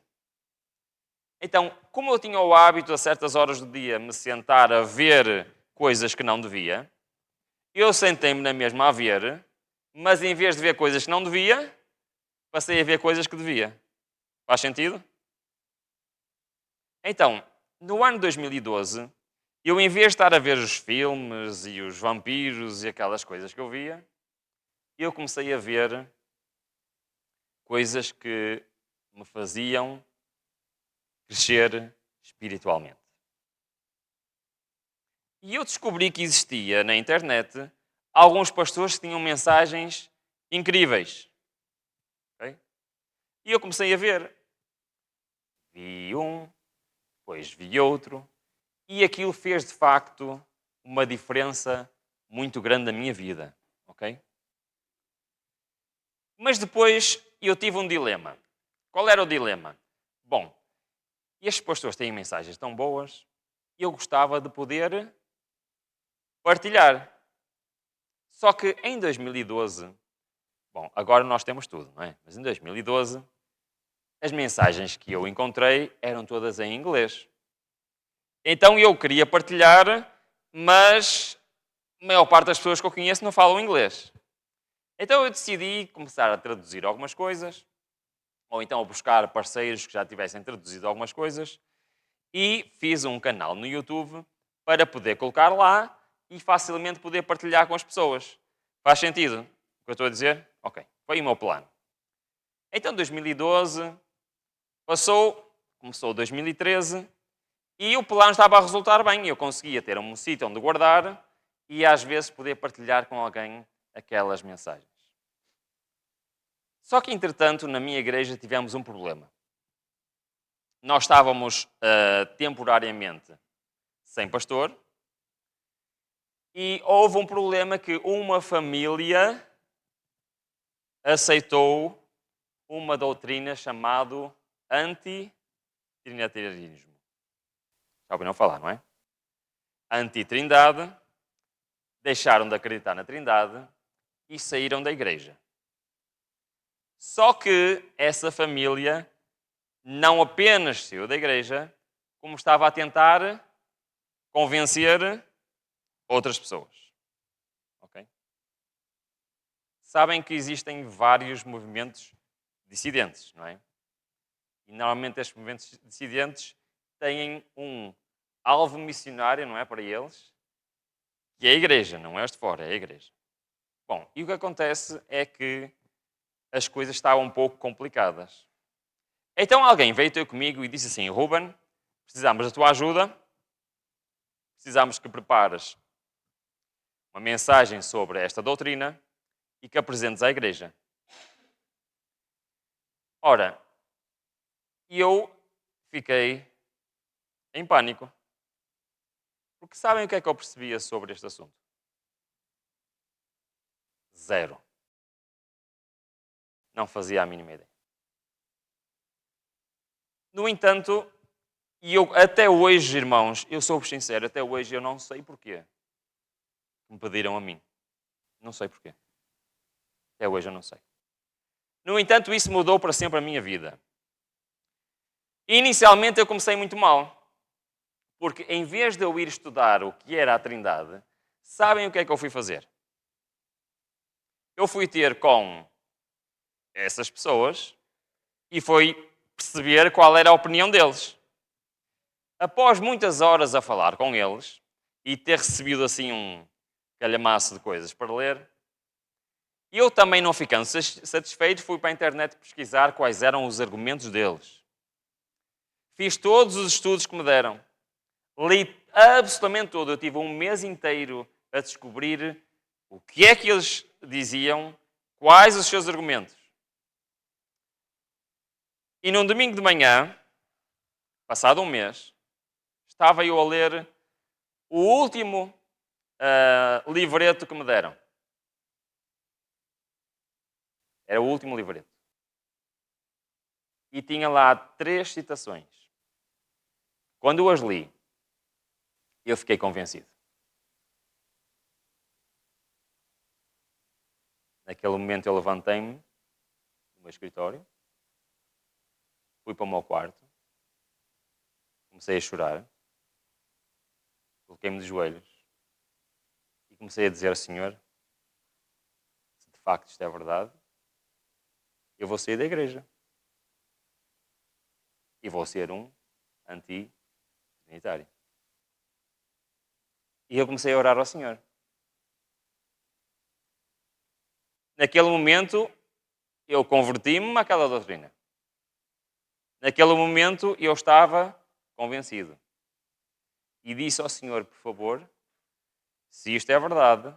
Então, como eu tinha o hábito a certas horas do dia me sentar a ver coisas que não devia, eu sentei-me na mesma a ver, mas em vez de ver coisas que não devia, passei a ver coisas que devia. Faz sentido? Então, no ano 2012, eu em vez de estar a ver os filmes e os vampiros e aquelas coisas que eu via, eu comecei a ver coisas que me faziam crescer espiritualmente. E eu descobri que existia na internet alguns pastores que tinham mensagens incríveis. Okay? E eu comecei a ver. Vi um, depois vi outro, e aquilo fez de facto uma diferença muito grande na minha vida. Okay? Mas depois eu tive um dilema. Qual era o dilema? Bom, estes pastores têm mensagens tão boas, eu gostava de poder partilhar. Só que em 2012, bom, agora nós temos tudo, não é? Mas em 2012, as mensagens que eu encontrei eram todas em inglês. Então eu queria partilhar, mas a maior parte das pessoas que eu conheço não falam inglês. Então eu decidi começar a traduzir algumas coisas, ou então a buscar parceiros que já tivessem traduzido algumas coisas, e fiz um canal no YouTube para poder colocar lá e facilmente poder partilhar com as pessoas. Faz sentido o que eu estou a dizer? Ok. Foi o meu plano. Então, 2012 começou 2013 e o plano estava a resultar bem. Eu conseguia ter um sítio onde guardar e às vezes poder partilhar com alguém aquelas mensagens. Só que, entretanto, na minha igreja tivemos um problema. Nós estávamos temporariamente sem pastor e houve um problema que uma família aceitou uma doutrina chamada anti-trinitarianismo. Já ouviram falar, não é? Anti-trindade, deixaram de acreditar na trindade e saíram da igreja. Só que essa família não apenas saiu da igreja, como estava a tentar convencer outras pessoas. Ok? Sabem que existem vários movimentos dissidentes, não é? E normalmente estes movimentos dissidentes têm um alvo missionário, não é, para eles, que é a igreja, não é os de fora, é a igreja. Bom, e o que acontece é que as coisas estavam um pouco complicadas. Então alguém veio ter comigo e disse assim: Ruben, precisamos da tua ajuda, precisamos que prepares uma mensagem sobre esta doutrina e que apresentes à igreja. Ora, eu fiquei em pânico. Porque sabem o que é que eu percebia sobre este assunto? Zero. Não fazia a mínima ideia. No entanto, e eu até hoje, irmãos, eu sou-vos sincero, até hoje eu não sei porquê que me pediram a mim. Não sei porquê. Até hoje eu não sei. No entanto, isso mudou para sempre a minha vida. Inicialmente eu comecei muito mal. Porque em vez de eu ir estudar o que era a Trindade, sabem o que é que eu fui fazer? Eu fui ter com essas pessoas e fui perceber qual era a opinião deles. Após muitas horas a falar com eles e ter recebido assim um calhamaço de coisas para ler, eu também não ficando satisfeito, fui para a internet pesquisar quais eram os argumentos deles. Fiz todos os estudos que me deram. Li absolutamente tudo. Eu tive um mês inteiro a descobrir o que é que eles diziam, quais os seus argumentos. E num domingo de manhã, passado um mês, estava eu a ler o último livreto que me deram. Era o último livreto. E tinha lá 3 citações. Quando eu as li, eu fiquei convencido. Naquele momento eu levantei-me do meu escritório, fui para o meu quarto, comecei a chorar, coloquei-me de joelhos e comecei a dizer ao Senhor, se de facto isto é verdade, eu vou sair da igreja. E vou ser um anti-trinitário. E eu comecei a orar ao Senhor. Naquele momento, eu converti-me àquela doutrina. Naquele momento, eu estava convencido. E disse ao Senhor, por favor, se isto é verdade,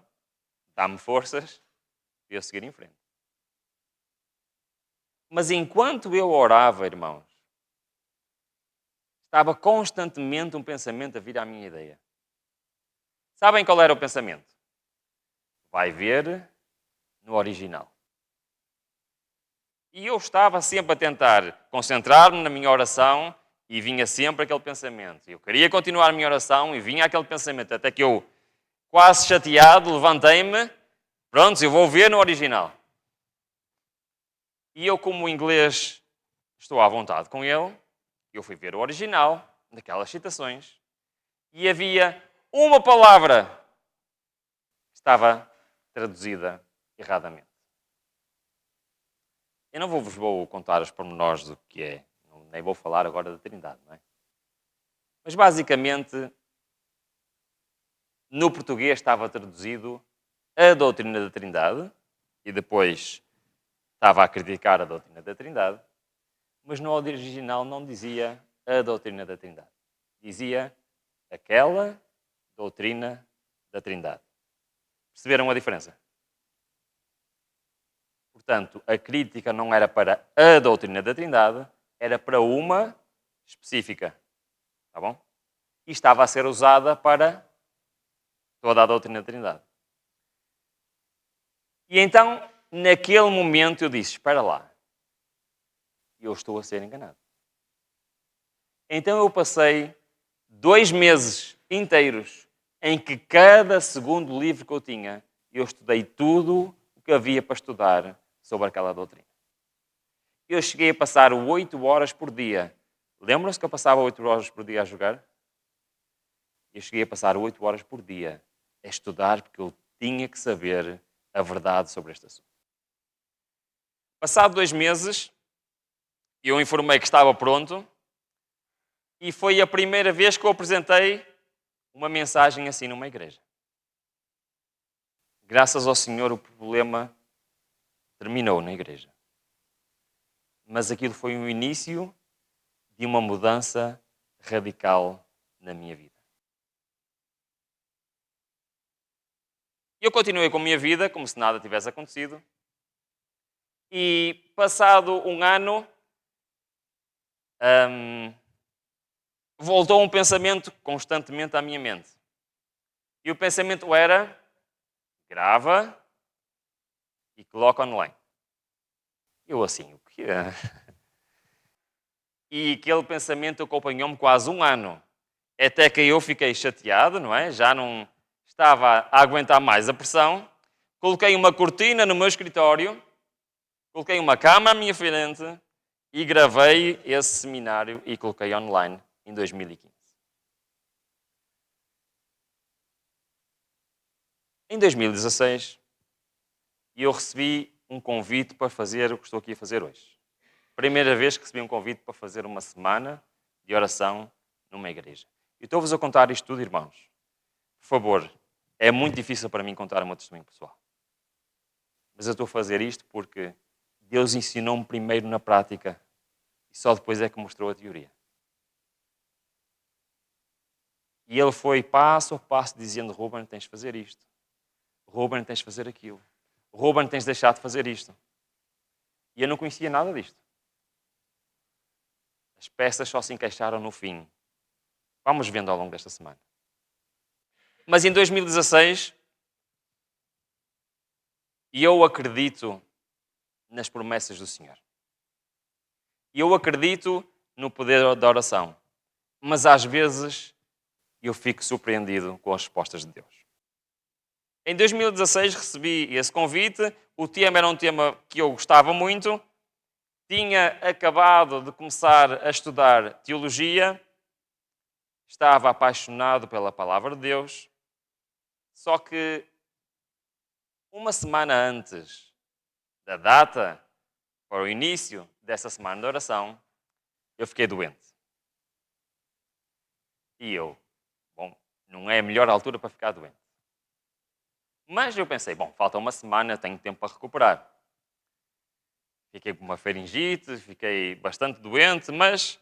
dá-me forças para eu seguir em frente. Mas enquanto eu orava, irmãos, estava constantemente um pensamento a vir à minha ideia. Sabem qual era o pensamento? Vai ver no original. E eu estava sempre a tentar concentrar-me na minha oração e vinha sempre aquele pensamento. Eu queria continuar a minha oração e vinha aquele pensamento, até que eu, quase chateado, levantei-me, pronto, eu vou ver no original. E eu, como o inglês estou à vontade com ele, eu fui ver o original, daquelas citações, e havia uma palavra que estava traduzida erradamente. Eu não vou contar os pormenores do que é, nem vou falar agora da Trindade, não é? Mas basicamente, no português estava traduzido a doutrina da Trindade, e depois estava a criticar a doutrina da Trindade, mas no original não dizia a doutrina da Trindade. Dizia aquela doutrina da Trindade. Perceberam a diferença? Portanto, a crítica não era para a doutrina da Trindade, era para uma específica. Tá bom? E estava a ser usada para toda a doutrina da Trindade. E então, naquele momento, eu disse: espera lá, eu estou a ser enganado. Então eu passei 2 meses inteiros em que cada segundo livro que eu tinha, eu estudei tudo o que havia para estudar sobre aquela doutrina. Eu cheguei a passar 8 horas por dia. Lembram-se que eu passava 8 horas por dia a jogar? Eu cheguei a passar 8 horas por dia a estudar porque eu tinha que saber a verdade sobre este assunto. Passado 2 meses, eu informei que estava pronto e foi a primeira vez que eu apresentei uma mensagem assim numa igreja. Graças ao Senhor, o problema terminou na igreja. Mas aquilo foi o início de uma mudança radical na minha vida. Eu continuei com a minha vida como se nada tivesse acontecido. E passado um ano, voltou um pensamento constantemente à minha mente. E o pensamento era: grava e coloca online. Eu assim, o quê? E aquele pensamento acompanhou-me quase um ano. Até que eu fiquei chateado, não é? Já não estava a aguentar mais a pressão. Coloquei uma cortina no meu escritório, coloquei uma câmera à minha frente e gravei esse seminário e coloquei online em 2015. Em 2016, eu recebi um convite para fazer o que estou aqui a fazer hoje. Primeira vez que recebi um convite para fazer uma semana de oração numa igreja. E estou-vos a contar isto tudo, irmãos. Por favor, é muito difícil para mim contar o meu testemunho pessoal. Mas eu estou a fazer isto porque Deus ensinou-me primeiro na prática e só depois é que mostrou a teoria. E Ele foi passo a passo dizendo: Ruben, tens de fazer isto. Ruben, tens de fazer aquilo. Ruben, tens de deixar de fazer isto. E eu não conhecia nada disto. As peças só se encaixaram no fim. Vamos vendo ao longo desta semana. Mas em 2016, eu acredito nas promessas do Senhor. Eu acredito no poder da oração. Mas às vezes eu fico surpreendido com as respostas de Deus. Em 2016 recebi esse convite. O tema era um tema que eu gostava muito. Tinha acabado de começar a estudar teologia. Estava apaixonado pela palavra de Deus. Só que uma semana antes da data para o início dessa semana de oração, eu fiquei doente. E eu, não é a melhor altura para ficar doente. Mas eu pensei, falta uma semana, tenho tempo para recuperar. Fiquei com uma faringite, fiquei bastante doente, mas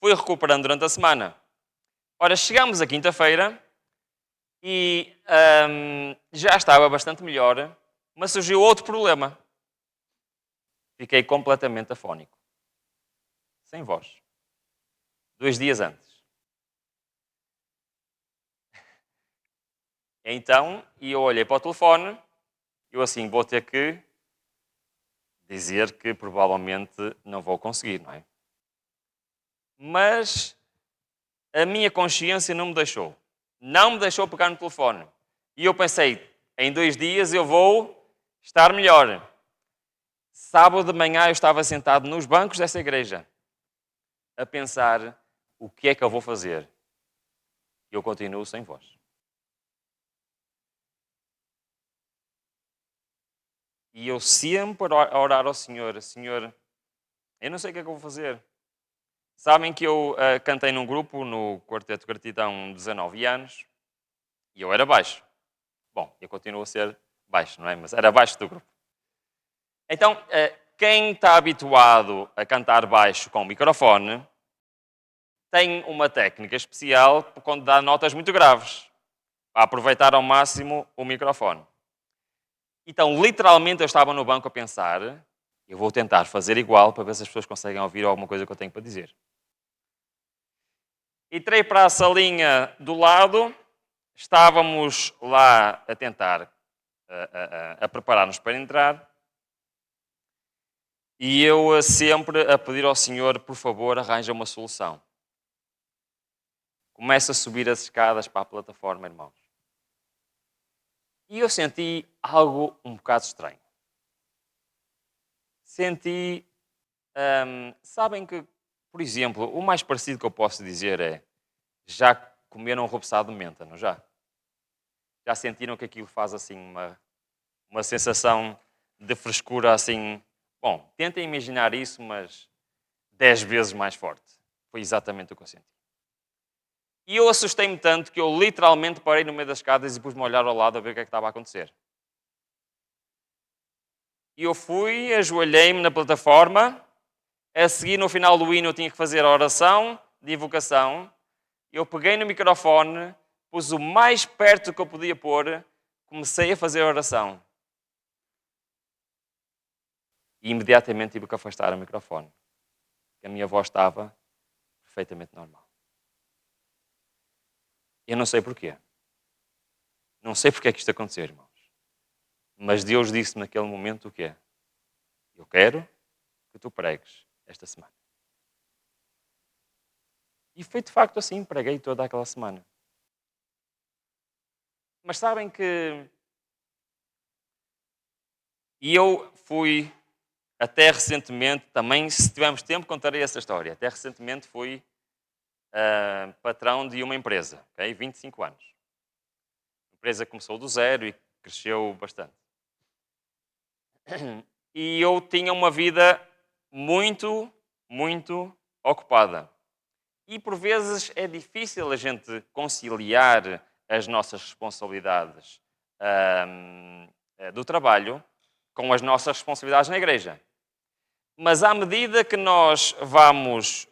fui recuperando durante a semana. Ora, chegámos à quinta-feira e já estava bastante melhor, mas surgiu outro problema. Fiquei completamente afónico. Sem voz. 2 dias antes. Então, eu olhei para o telefone, eu assim, vou ter que dizer que provavelmente não vou conseguir, não é? Mas a minha consciência não me deixou. Não me deixou pegar no telefone. E eu pensei, em 2 dias eu vou estar melhor. Sábado de manhã eu estava sentado nos bancos dessa igreja a pensar o que é que eu vou fazer. Eu continuo sem voz. E eu sempre a orar ao Senhor: Senhor, eu não sei o que é que eu vou fazer. Sabem que eu cantei num grupo no Quarteto Gratidão 19 anos e eu era baixo. Eu continuo a ser baixo, não é? Mas era baixo do grupo. Então, quem está habituado a cantar baixo com o microfone tem uma técnica especial quando dá notas muito graves, para aproveitar ao máximo o microfone. Então, literalmente, eu estava no banco a pensar, eu vou tentar fazer igual para ver se as pessoas conseguem ouvir alguma coisa que eu tenho para dizer. Entrei para a salinha do lado, estávamos lá a tentar, a preparar-nos para entrar, e eu sempre a pedir ao Senhor, por favor, arranja uma solução. Começo a subir as escadas para a plataforma, irmãos. E eu senti algo um bocado estranho. Senti, sabem que, por exemplo, o mais parecido que eu posso dizer é, já comeram roçado de menta, não já? Já sentiram que aquilo faz assim uma sensação de frescura assim... Bom, tentem imaginar isso, mas 10 vezes mais forte. Foi exatamente o que eu senti. E eu assustei-me tanto que eu literalmente parei no meio das escadas e pus-me a olhar ao lado a ver o que é que estava a acontecer. E eu fui, ajoelhei-me na plataforma, a seguir no final do hino eu tinha que fazer a oração de invocação. Eu peguei no microfone, pus o mais perto que eu podia pôr, comecei a fazer a oração. E imediatamente tive que afastar o microfone. A minha voz estava perfeitamente normal. Eu não sei porquê. Não sei porque é que isto aconteceu, irmãos. Mas Deus disse naquele momento o quê? Eu quero que tu pregues esta semana. E foi de facto assim, preguei toda aquela semana. Mas sabem que... E eu fui, até recentemente, também, se tivermos tempo, contarei essa história. Até recentemente fui patrão de uma empresa, okay? 25 anos. A empresa começou do zero e cresceu bastante. E eu tinha uma vida muito, muito ocupada. E por vezes é difícil a gente conciliar as nossas responsabilidades do trabalho com as nossas responsabilidades na igreja. Mas à medida que nós vamos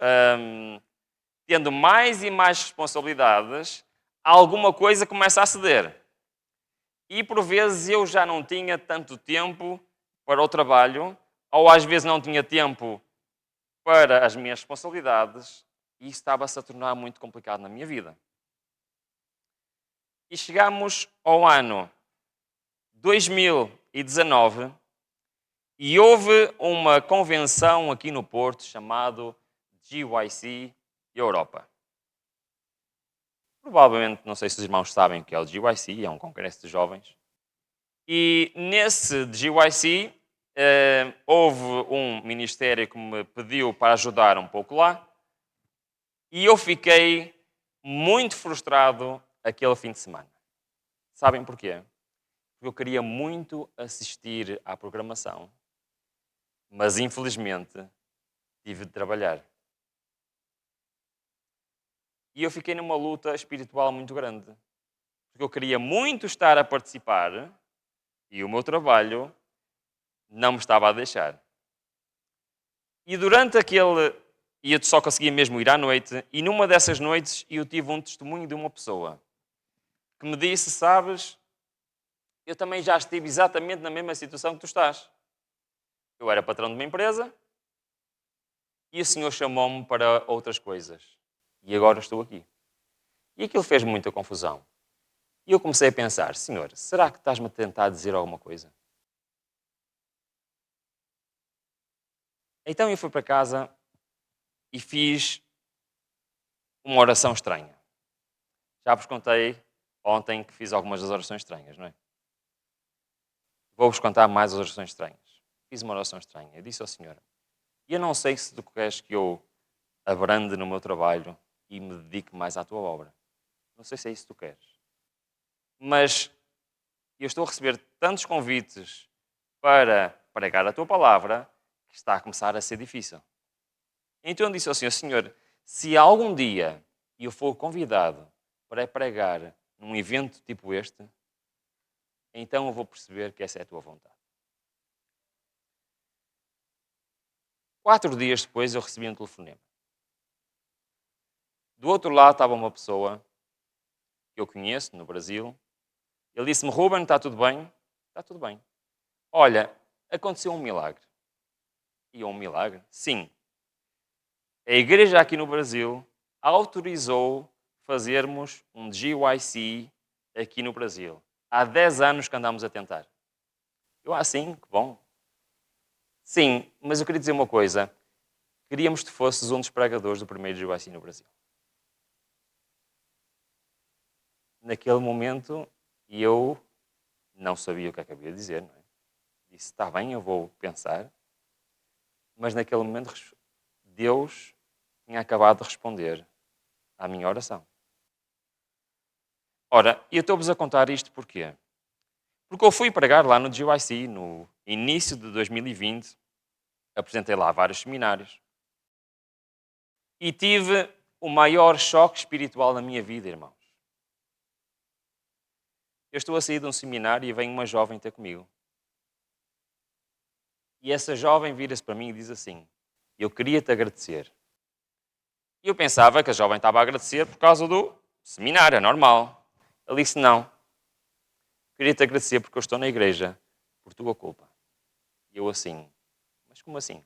tendo mais e mais responsabilidades, alguma coisa começa a ceder. E por vezes eu já não tinha tanto tempo para o trabalho, ou às vezes não tinha tempo para as minhas responsabilidades, e isso estava-se a tornar muito complicado na minha vida. E chegamos ao ano 2019 e houve uma convenção aqui no Porto chamado GYC Europa. Provavelmente, não sei se os irmãos sabem o que é o GYC, é um congresso de jovens. E nesse GYC houve um ministério que me pediu para ajudar um pouco lá. E eu fiquei muito frustrado aquele fim de semana. Sabem porquê? Porque eu queria muito assistir à programação, mas infelizmente tive de trabalhar. E eu fiquei numa luta espiritual muito grande. Porque eu queria muito estar a participar e o meu trabalho não me estava a deixar. E durante aquele... E eu só conseguia mesmo ir à noite. E numa dessas noites eu tive um testemunho de uma pessoa que me disse, sabes, eu também já estive exatamente na mesma situação que tu estás. Eu era patrão de uma empresa e o Senhor chamou-me para outras coisas. E agora estou aqui. E aquilo fez-me muita confusão. E eu comecei a pensar, Senhor, será que estás-me a tentar dizer alguma coisa? Então eu fui para casa e fiz uma oração estranha. Já vos contei ontem que fiz algumas das orações estranhas, não é? Vou-vos contar mais as orações estranhas. Fiz uma oração estranha. Eu disse ao Senhor, eu não sei se tu queres que eu abrande no meu trabalho e me dedique mais à tua obra. Não sei se é isso que tu queres. Mas eu estou a receber tantos convites para pregar a tua palavra que está a começar a ser difícil. Então eu disse ao Senhor, Senhor, se algum dia eu for convidado para pregar num evento tipo este, então eu vou perceber que essa é a tua vontade. 4 dias depois eu recebi um telefonema. Do outro lado estava uma pessoa que eu conheço, no Brasil. Ele disse-me, Ruben, está tudo bem? Está tudo bem. Olha, aconteceu um milagre. E um milagre? Sim. A igreja aqui no Brasil autorizou fazermos um GYC aqui no Brasil. Há 10 anos que andamos a tentar. Eu, sim, que bom. Sim, mas eu queria dizer uma coisa. Queríamos que tu fosses um dos pregadores do primeiro GYC no Brasil. Naquele momento, eu não sabia o que é que havia de dizer. Não é? Disse, está bem, eu vou pensar. Mas naquele momento, Deus tinha acabado de responder à minha oração. Ora, eu estou-vos a contar isto porquê? Porque eu fui pregar lá no GYC, no início de 2020, apresentei lá vários seminários e tive o maior choque espiritual da minha vida, irmãos. Eu estou a sair de um seminário e vem uma jovem ter comigo. E essa jovem vira-se para mim e diz assim, eu queria te agradecer. E eu pensava que a jovem estava a agradecer por causa do seminário, é normal. Ele disse, não. Queria te agradecer porque eu estou na igreja, por tua culpa. E eu assim, mas como assim?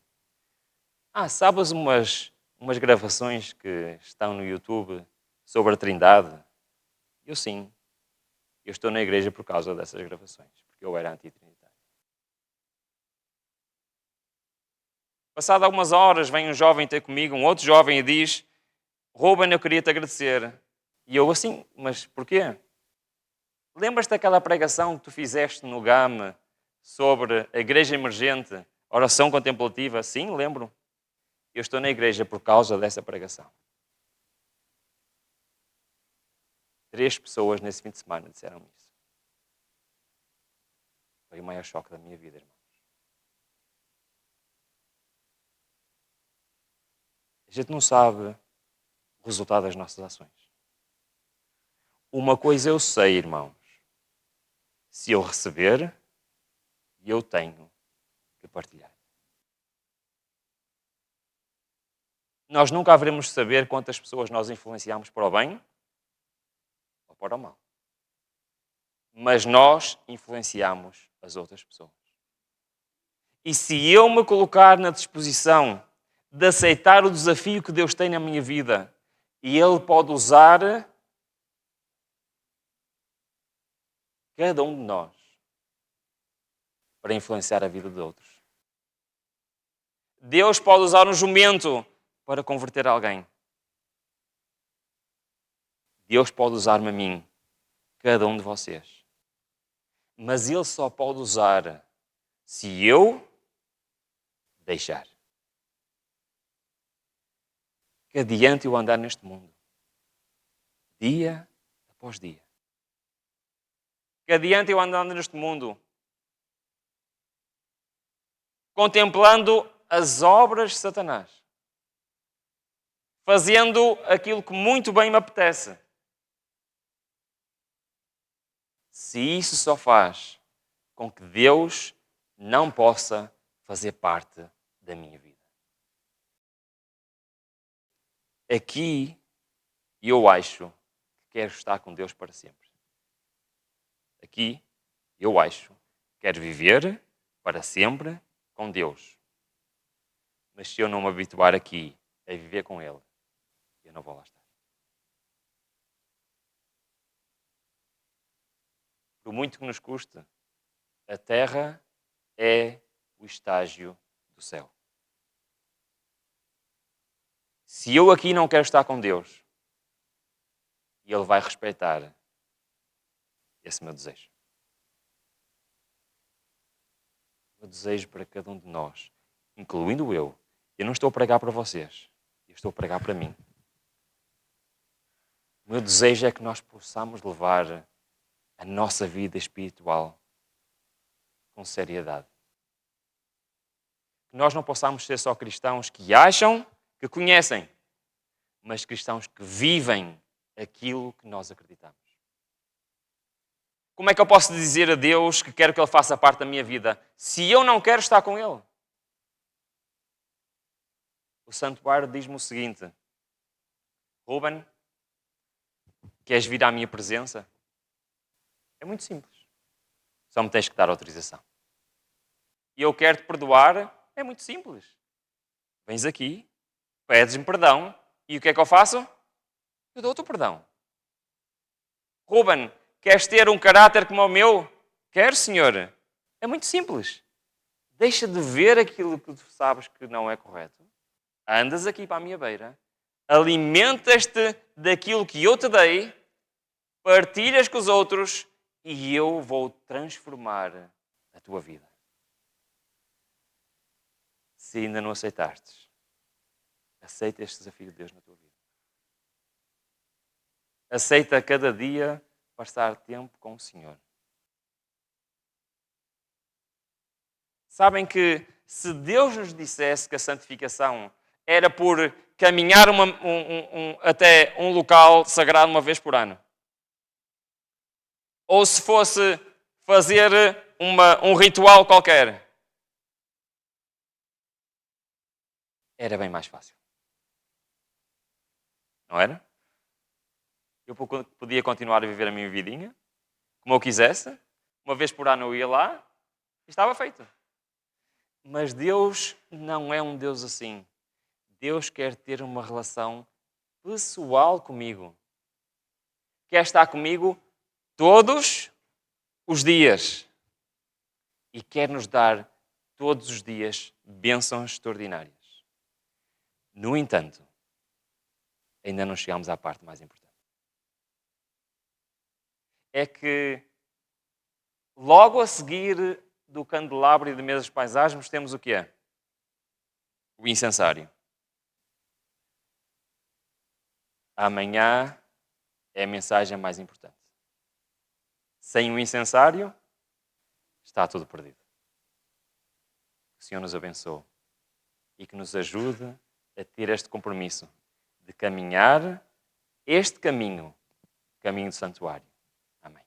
Sabes umas gravações que estão no YouTube sobre a Trindade? Eu sim. Eu estou na igreja por causa dessas gravações, porque eu era antitrinitário. Passado algumas horas, vem um jovem ter comigo, um outro jovem, e diz, Ruben, eu queria te agradecer. E eu assim, mas porquê? Lembras-te daquela pregação que tu fizeste no GAM sobre a igreja emergente, oração contemplativa? Sim, lembro. Eu estou na igreja por causa dessa pregação. 3 pessoas nesse fim de semana disseram isso. Foi o maior choque da minha vida, irmãos. A gente não sabe o resultado das nossas ações. Uma coisa eu sei, irmãos. Se eu receber, eu tenho que partilhar. Nós nunca haveremos de saber quantas pessoas nós influenciamos para o bem ou para o mal. Mas nós influenciamos as outras pessoas. E se eu me colocar na disposição de aceitar o desafio que Deus tem na minha vida, e Ele pode usar cada um de nós para influenciar a vida de outros. Deus pode usar um jumento para converter alguém. Deus pode usar-me a mim, cada um de vocês. Mas Ele só pode usar se eu deixar. Que adiante eu andar neste mundo, dia após dia. Que adiante eu andar neste mundo, contemplando as obras de Satanás, fazendo aquilo que muito bem me apetece. Se isso só faz com que Deus não possa fazer parte da minha vida. Aqui eu acho que quero estar com Deus para sempre. Aqui eu acho que quero viver para sempre com Deus. Mas se eu não me habituar aqui a viver com Ele, eu não vou lá estar. Por muito que nos custe, a terra é o estágio do céu. Se eu aqui não quero estar com Deus, Ele vai respeitar esse meu desejo. O meu desejo para cada um de nós, incluindo eu não estou a pregar para vocês, eu estou a pregar para mim. O meu desejo é que nós possamos levar a nossa vida espiritual com seriedade. Que nós não possamos ser só cristãos que acham que conhecem, mas cristãos que vivem aquilo que nós acreditamos. Como é que eu posso dizer a Deus que quero que Ele faça parte da minha vida se eu não quero estar com Ele? o santuário diz-me o seguinte: Ruben, queres vir à minha presença? É muito simples. Só me tens que dar autorização. E eu quero te perdoar. É muito simples. Vens aqui, pedes-me perdão. E o que é que eu faço? Eu dou-te o perdão. Ruben, queres ter um caráter como o meu? Quero, Senhor. É muito simples. Deixa de ver aquilo que tu sabes que não é correto. Andas aqui para a minha beira. Alimentas-te daquilo que eu te dei. Partilhas com os outros. E eu vou transformar a tua vida. Se ainda não aceitastes, aceita este desafio de Deus na tua vida. Aceita cada dia passar tempo com o Senhor. Sabem que se Deus nos dissesse que a santificação era por caminhar até um local sagrado uma vez por ano, ou se fosse fazer um ritual qualquer, era bem mais fácil. Não era? Eu podia continuar a viver a minha vidinha, como eu quisesse. Uma vez por ano eu ia lá e estava feito. Mas Deus não é um Deus assim. Deus quer ter uma relação pessoal comigo. Quer estar comigo todos os dias. E quer nos dar todos os dias bênçãos extraordinárias. No entanto, ainda não chegamos à parte mais importante. É que logo a seguir do candelabro e de mesas de paisagens temos o que é? O incensário. Amanhã é a mensagem mais importante. Sem o incensário, está tudo perdido. Que o Senhor nos abençoe e que nos ajude a ter este compromisso de caminhar este caminho, o caminho do santuário. Amém.